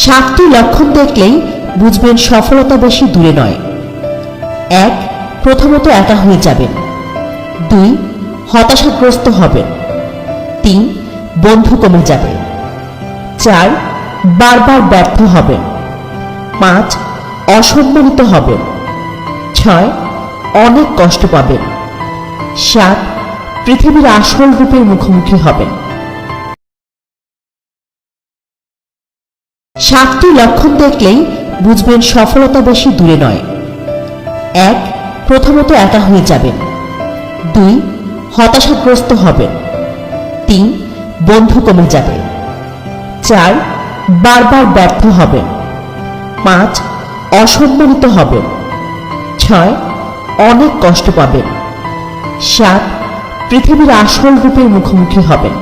সাতটি লক্ষণ দেখলেই বুঝবেন সফলতা বেশি দূরে নয়। 1. প্রথমত একা হয়ে যাবেন। 2. হতাশাগ্রস্ত হবেন। 3. বন্ধু কমে যাবে। 4. বারবার ব্যর্থ হবেন। 5. অসম্মানিত হবেন। 6. অনেক কষ্ট পাবেন। 7. পৃথিবীর আসল রূপের মুখোমুখি হবেন। 7টি লক্ষণ দেখলেই বুঝবেন সফলতা বেশি দূরে নয়। 1. প্রথমত একা হয়ে যাবেন। 2. হতাশাগ্রস্ত হবেন। 3. বন্ধু কমে যাবে। 4. বারবার ব্যর্থ হবেন। 5. অসম্মানিত হবেন। 6. অনেক কষ্ট পাবেন। 7. পৃথিবীর আসল রূপের মুখোমুখি হবেন।